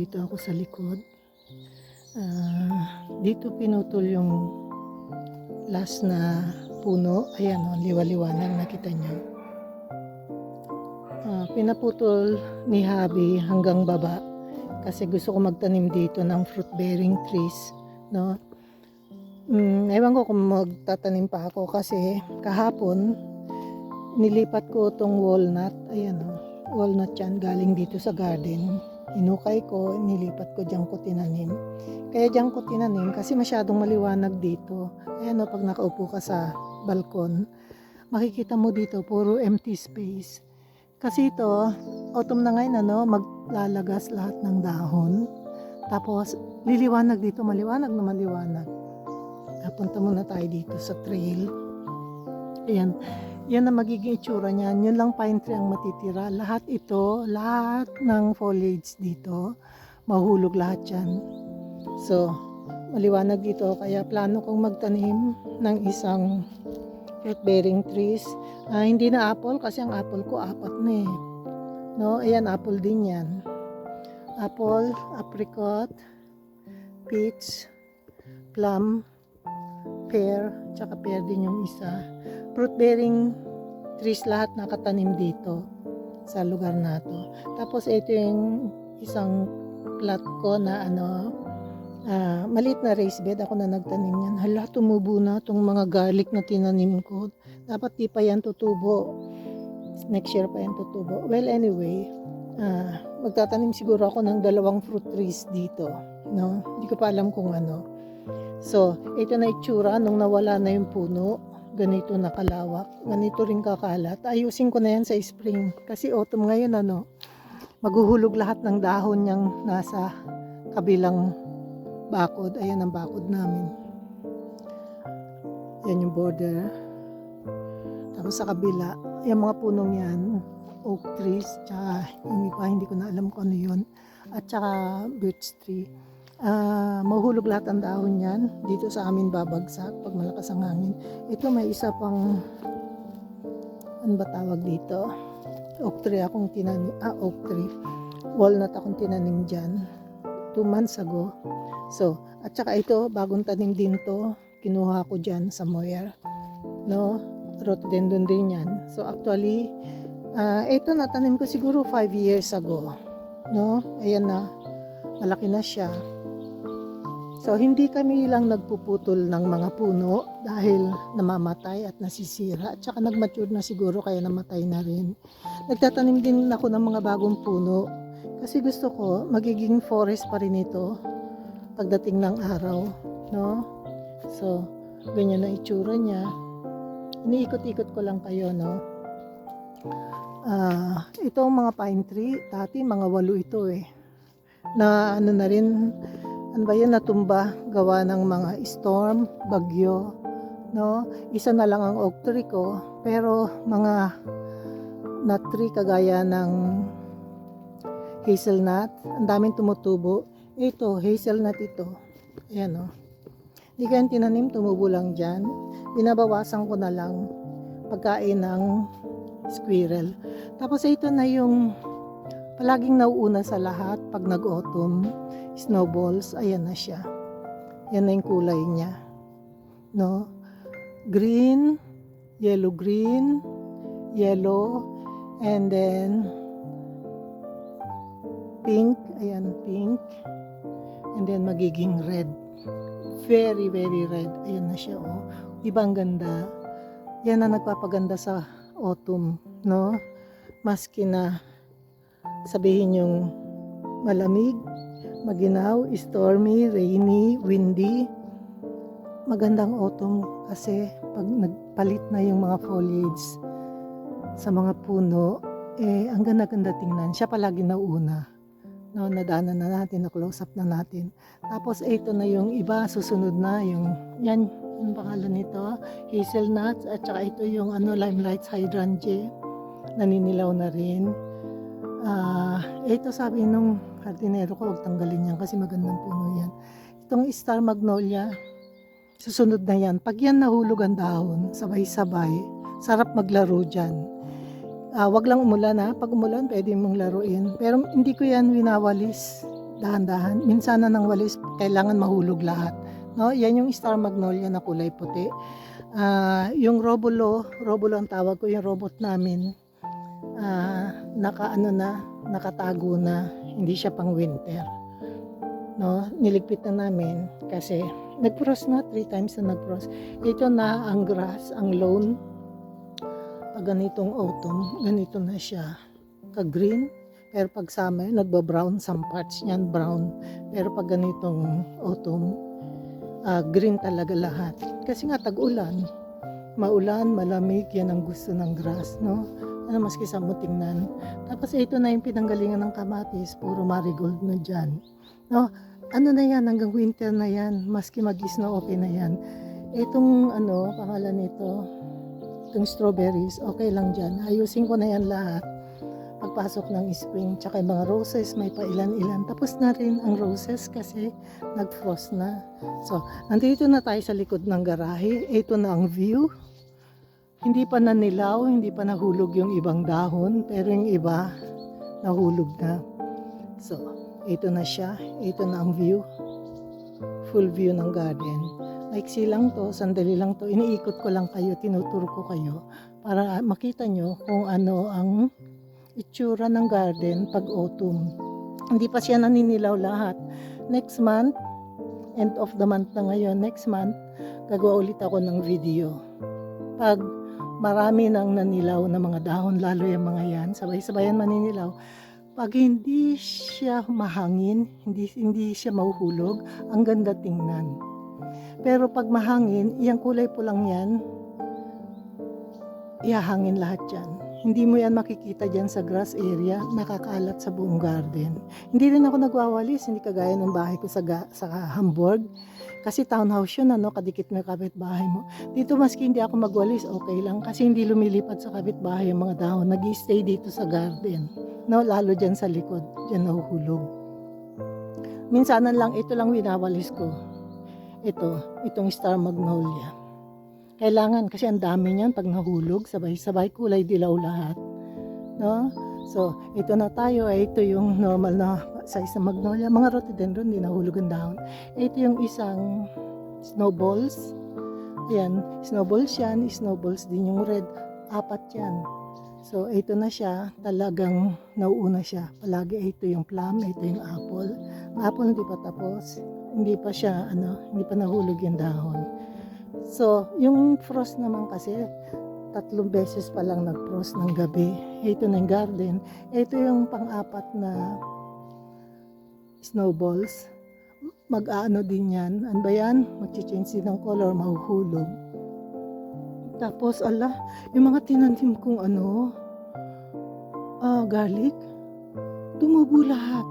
Nandito ako sa likod. Dito pinutol yung last na puno. Ayan o, liwa-liwanag, nakita nyo. Pinaputol ni Habi hanggang baba kasi gusto ko magtanim dito ng fruit bearing trees, no? Ewan ko kung magtatanim pa ako kasi kahapon nilipat ko tong walnut. Ayan o, walnut yan, galing dito sa garden. Inukay ko, nilipat ko, diyan ko tinanim. Kaya diyan ko tinanim kasi masyadong maliwanag dito. Ayan o, pag nakaupo ka sa balkon, makikita mo dito puro empty space. Kasi ito, autumn na ngayon, maglalagas lahat ng dahon. Tapos liliwanag dito, maliwanag na maliwanag. Punta muna tayo dito sa trail. Ayan. Yan ang magiging itsura niyan. Yun lang pine tree ang matitira. Lahat ito, lahat ng foliage dito, mahulog lahat yan. So, maliwanag dito. Kaya plano kong magtanim ng isang fruit bearing trees. Hindi na apple kasi ang apple ko 4 na eh. No? Ayan, apple din yan. Apple, apricot, peach, plum, pear, tsaka pear din yung isa. Fruit bearing trees lahat nakatanim dito sa lugar na to. Tapos ito yung isang plot ko na maliit na raised bed. Ako na nagtanim yan. Hala, tumubo na itong mga garlic na tinanim ko. Dapat di pa yan tutubo. Next year pa yan tutubo. Well, anyway, magtatanim siguro ako ng 2 fruit trees dito. No? Hindi ko pa alam kung ano. So, ito na itsura nung nawala na yung puno. Ganito nakalawak, ganito rin kakalat. Ayusin ko na yan sa spring kasi autumn ngayon maghuhulog lahat ng dahon niyang nasa kabilang bakod. Ayan ang bakod namin. Yan yung border. Tapos sa kabila, yung mga punong yan, oak trees, tsaka yung iba, hindi ko na alam kung ano yun, at tsaka birch tree. Mahulog lahat ang dahon yan. Dito sa amin babagsak pag malakas ang hangin. Ito may isa pang ano ba tawag dito? Oak tree akong tinanim. Oak tree. Walnut akong tinanim dyan 2 months ago. So, at saka ito, bagong tanim din to. Kinuha ko dyan sa Moyer. No? Rhododendron din yan. So, actually, ito natanim ko siguro 5 years ago. No? Ayan na. Malaki na siya. So, hindi kami lang nagpuputol ng mga puno dahil namamatay at nasisira. At saka nagmature na siguro kaya namatay na rin. Nagtatanim din ako ng mga bagong puno. Kasi gusto ko, magiging forest pa rin ito pagdating ng araw. No? So, ganyan na itsura niya. Iniikot-ikot ko lang kayo, no? Itong mga pine tree, dati mga 8 ito eh. Na na rin, ano ba yan, natumba gawa ng mga storm, bagyo, no? Isa na lang ang oak tree ko, pero mga nut tree kagaya ng hazelnut, ang daming tumutubo. Ito, hazelnut ito. Ayan, no? Hindi ko yan tinanim, tumubo lang dyan. Binabawasan ko na lang pagkain ng squirrel. Tapos ito na yung palaging nauuna sa lahat pag nag-autumn, snowballs. Ayan na siya. Yan na yung kulay niya. No? Green, yellow, and then pink. Ayan, pink. And then magiging red. Very, very red. Ayan na siya, oh. Diba ang ganda? Yan na nagpapaganda sa autumn, no? Maski na sabihin yung malamig, maginaw, stormy, rainy, windy, magandang autumn kasi pag nagpalit na yung mga foliage sa mga puno, ang ganda-ganda tingnan. Siya palagi nauuna. No, nadaanan na natin, na-close up na natin. Tapos ito na yung iba, susunod na yung, yan, yung pangalan nito, hazelnuts, at saka ito yung limelight hydrangea, naninilaw na rin. Ito sabi nung hardinero ko, huwag tanggalin yan kasi magandang puno yan. Itong star magnolia, susunod na yan. Pag yan nahulog ang dahon, sabay-sabay, sarap maglaro dyan. Wag lang umulan ha. Pag umulan, pwede mong laruin. Pero hindi ko yan winawalis dahan-dahan. Minsan na ng walis, kailangan mahulog lahat. No, yan yung star magnolia na kulay puti. Yung robulo ang tawag ko, yung robot namin. Nakatago na, hindi siya pang winter. No, niligpit na namin kasi nag-frost na, 3 times na nag-frost. Ito na ang grass, ang lawn. Pag ganitong autumn, ganito na siya, ka-green. Pero pag summer, nagba-brown, some parts niyan brown. Pero pag ganitong autumn, green talaga lahat. Kasi nga tag-ulan, maulan, malamig, yan ang gusto ng grass, no? Ano, maski sa mo tingnan. Tapos ito na yung pinanggalingan ng kamatis, puro marigold na dyan. No? Ano na yan, hanggang winter na yan, maski mag-snow, okay na yan. Itong pangalan nito, itong strawberries, okay lang dyan. Ayusin ko na yan lahat pagpasok ng spring. Tsaka yung mga roses, may pa ilan-ilan. Tapos na rin ang roses kasi nag-frost na. So, nandito na tayo sa likod ng garahe. Ito na ang view. Hindi pa nanilaw, hindi pa nahulog yung ibang dahon, pero yung iba nahulog na. So, ito na siya. Ito na ang view. Full view ng garden. Maiksi lang to, sandali lang to. Iniikot ko lang kayo, tinuturo ko kayo para makita nyo kung ano ang itsura ng garden pag autumn. Hindi pa siya naninilaw lahat. Next month, end of the month na ngayon, next month, gagawa ulit ako ng video. Pag marami nang nanilaw na mga dahon, lalo yung mga yan, sabay-sabayan maninilaw. Pag hindi siya mahangin, hindi siya mahuhulog, ang ganda tingnan. Pero pag mahangin, yung kulay pulang yan, ihahangin lahat yan. Hindi mo yan makikita dyan sa grass area, nakakalat sa buong garden. Hindi rin ako nagwawalis, hindi kagaya ng bahay ko sa Hamburg. Kasi townhouse yun, kadikit mo yung kapitbahay mo. Dito maski hindi ako magwalis, okay lang. Kasi hindi lumilipad sa kapitbahay yung mga dahon. Nag-i-stay dito sa garden. No, lalo dyan sa likod, dyan nahuhulog. Minsanan lang, ito lang winawalis ko. Itong star magnolia. Kailangan kasi ang dami niyan pag nahulog, sabay-sabay kulay dilaw lahat. No? So, ito na tayo. Ito yung normal na size ng magnolia. Mga rhododendron, hindi nahulog ang dahon. Ito yung isang snowballs. Ayan, snowballs yan. Snowballs din yung red. 4 yan. So, ito na siya. Talagang nauuna siya. Palagi ito yung plum, ito yung apple. Apple hindi pa tapos. Hindi pa siya, hindi pa nahulog yung dahon. So, yung frost naman kasi, 3 beses pa lang nag-frost ng gabi. Ito na yung garden. Ito yung pang-4 na snowballs. Mag-aano din yan. Ano ba yan? Mag-change din ng color, mahuhulog. Tapos, yung mga tinanim kong garlic, tumubo lahat.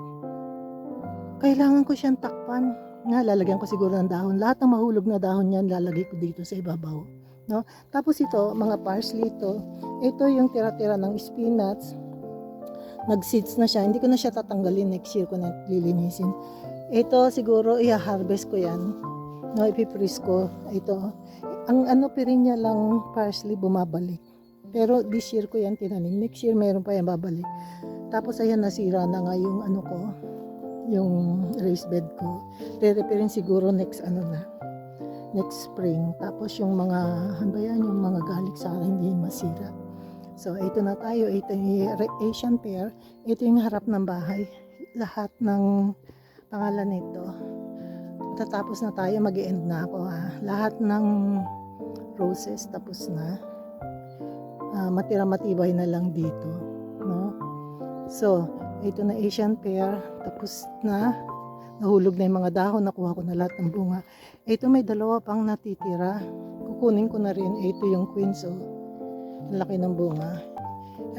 Kailangan ko siyang takpan. Lalagyan ko siguro ng dahon. Lahat ng mahulog na dahon yan, lalagay ko dito sa ibabaw. No? Tapos ito, mga parsley ito. Ito yung tira-tira ng spinach. Nag-seeds na siya. Hindi ko na siya tatanggalin. Next year ko na lilinisin. Ito siguro, i-harvest ko yan. No, ipipris ko. Ito. Ang pirin niya lang parsley bumabalik. Pero this year ko yan tinanim. Next year meron pa yan babalik. Tapos ayan, nasira na nga yung yung raised bed ko. Re-repairin siguro next spring. Tapos yung mga yung mga garlic sa hindi masira. So ito na tayo. Ito yung Asian pear. Ito yung harap ng bahay. Lahat ng pangalan nito. Tatapos na tayo, mag-end na ako Lahat ng roses tapos na. Matira-matibay na lang dito, no? So, ito na Asian pear, tapos na. Nahulog na yung mga dahon, nakuha ko na lahat ng bunga. Ito may 2 pang natitira. Kukunin ko na rin. Ito yung quince, ang laki ng bunga.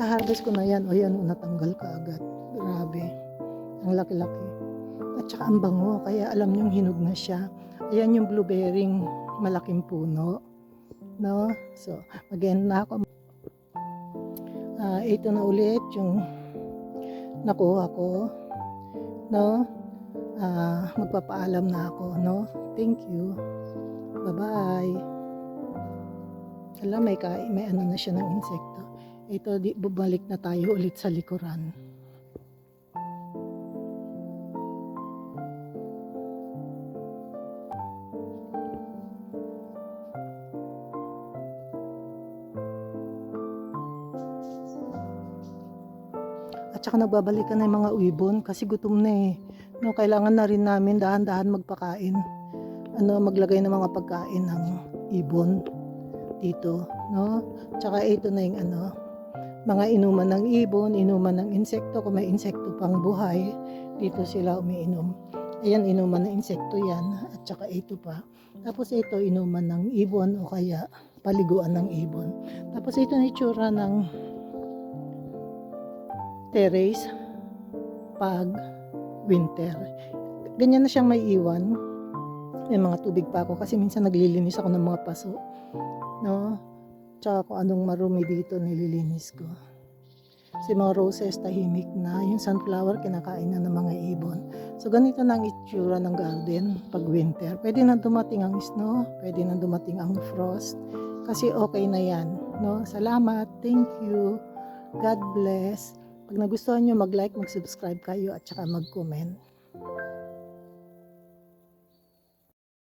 I-harvest ko na yan. Yan, natanggal ka agad. Grabe. Ang laki-laki. At saka ang bango, kaya alam niyong hinog na siya. Ayan yung blueberry, malaking puno. No? So, again na ako. Ito na ulit yung nakuha ko. No? Magpapaalam na ako. No? Thank you. Bye-bye. May na siya ng insekto. Ito, bubalik na tayo ulit sa likuran. At saka nagbabalikan na yung mga ibon kasi gutom na eh. No, kailangan na rin namin dahan-dahan magpakain. Maglagay ng mga pagkain ng ibon dito, no? Tsaka ito na yung mga inuman ng ibon, inuman ng insekto, kung may insekto pang buhay, dito sila umiinom. Ayan, inuman ng insekto yan, at saka ito pa. Tapos ito, inuman ng ibon o kaya paliguan ng ibon. Tapos ito na itsura ng terrace pag winter. Ganyan na siyang may iwan. May mga tubig pa ako kasi minsan naglilinis ako ng mga paso. No? Tsaka kung anong marumi dito nililinis ko. Kasi mga roses tahimik na. Yung sunflower kinakain na ng mga ibon. So ganito na ang itsura ng garden pag winter. Pwede na dumating ang snow. Pwede na dumating ang frost. Kasi okay na yan. No? Salamat. Thank you. God bless. Pag nagustuhan nyo mag-like, mag-subscribe kayo at saka mag-comment.